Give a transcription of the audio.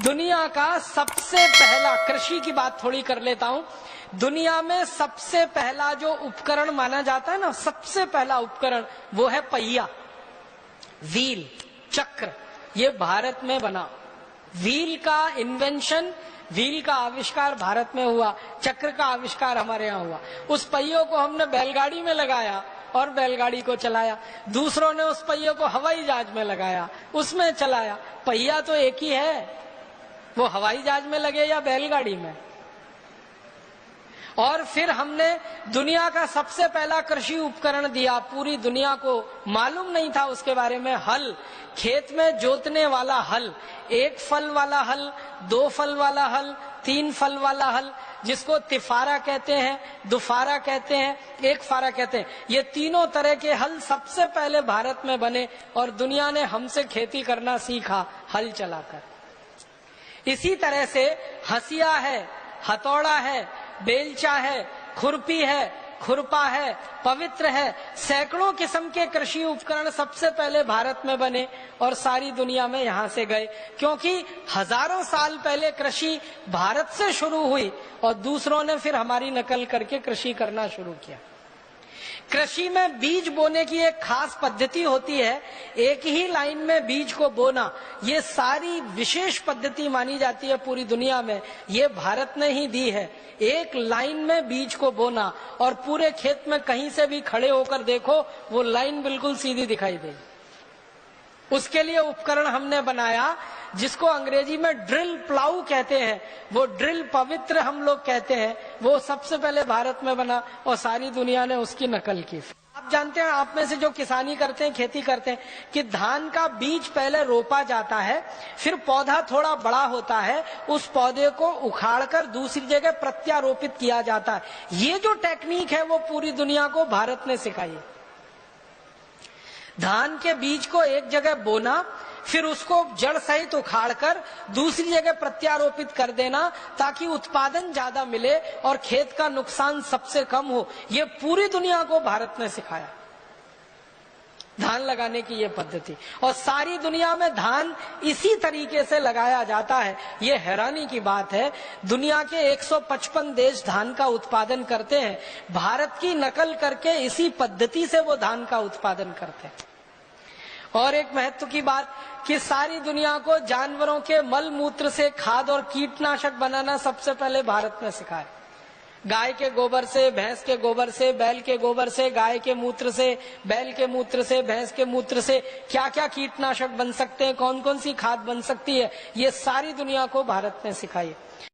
दुनिया का सबसे पहला, कृषि की बात थोड़ी कर लेता हूं, दुनिया में सबसे पहला जो उपकरण माना जाता है ना, सबसे पहला उपकरण वो है पहिया, व्हील, चक्र। ये भारत में बना। व्हील का इन्वेंशन, व्हील का आविष्कार भारत में हुआ, चक्र का आविष्कार हमारे यहाँ हुआ। उस पहियों को हमने बैलगाड़ी में लगाया और बैलगाड़ी को चलाया। दूसरों ने उस पहियों को हवाई जहाज में लगाया, उसमें चलाया। पहिया तो एक ही है, वो हवाई जहाज में लगे या बैलगाड़ी में। और फिर हमने दुनिया का सबसे पहला कृषि उपकरण दिया, पूरी दुनिया को मालूम नहीं था उसके बारे में, हल, खेत में जोतने वाला हल, एक फल वाला हल, दो फल वाला हल, तीन फल वाला हल, जिसको तिफारा कहते हैं, दुफारा कहते हैं, एक फारा कहते हैं। ये तीनों तरह के हल सबसे पहले भारत में बने और दुनिया ने हमसे खेती करना सीखा हल चलाकर। इसी तरह से हसिया है, हथौड़ा है, बेलचा है, खुरपी है, खुरपा है, पवित्र है, सैकड़ों किस्म के कृषि उपकरण सबसे पहले भारत में बने और सारी दुनिया में यहां से गए, क्योंकि हजारों साल पहले कृषि भारत से शुरू हुई और दूसरों ने फिर हमारी नकल करके कृषि करना शुरू किया। कृषि में बीज बोने की एक खास पद्धति होती है, एक ही लाइन में बीज को बोना। ये सारी विशेष पद्धति मानी जाती है पूरी दुनिया में, ये भारत ने ही दी है। एक लाइन में बीज को बोना और पूरे खेत में कहीं से भी खड़े होकर देखो, वो लाइन बिल्कुल सीधी दिखाई देगी। उसके लिए उपकरण हमने बनाया जिसको अंग्रेजी में ड्रिल प्लाऊ कहते हैं। वो ड्रिल पवित्र हम लोग कहते हैं, वो सबसे पहले भारत में बना और सारी दुनिया ने उसकी नकल की। आप जानते हैं, आप में से जो किसानी करते हैं, खेती करते हैं, कि धान का बीज पहले रोपा जाता है, फिर पौधा थोड़ा बड़ा होता है, उस पौधे को उखाड़कर दूसरी जगह प्रत्यारोपित किया जाता है। ये जो टेक्निक है वो पूरी दुनिया को भारत ने सिखाई। धान के बीज को एक जगह बोना, फिर उसको जड़ सहित उखाड़कर दूसरी जगह प्रत्यारोपित कर देना ताकि उत्पादन ज्यादा मिले और खेत का नुकसान सबसे कम हो। ये पूरी दुनिया को भारत ने सिखाया धान लगाने की ये पद्धति, और सारी दुनिया में धान इसी तरीके से लगाया जाता है। ये हैरानी की बात है, दुनिया के 155 देश धान का उत्पादन करते हैं, भारत की नकल करके इसी पद्धति से वो धान का उत्पादन करते हैं। और एक महत्व की बात कि सारी दुनिया को जानवरों के मल मूत्र से खाद और कीटनाशक बनाना सबसे पहले भारत ने सिखाया। गाय के गोबर से, भैंस के गोबर से, बैल के गोबर से, गाय के मूत्र से, बैल के मूत्र से, भैंस के मूत्र से क्या क्या कीटनाशक बन सकते हैं, कौन कौन सी खाद बन सकती है, ये सारी दुनिया को भारत ने सिखाई।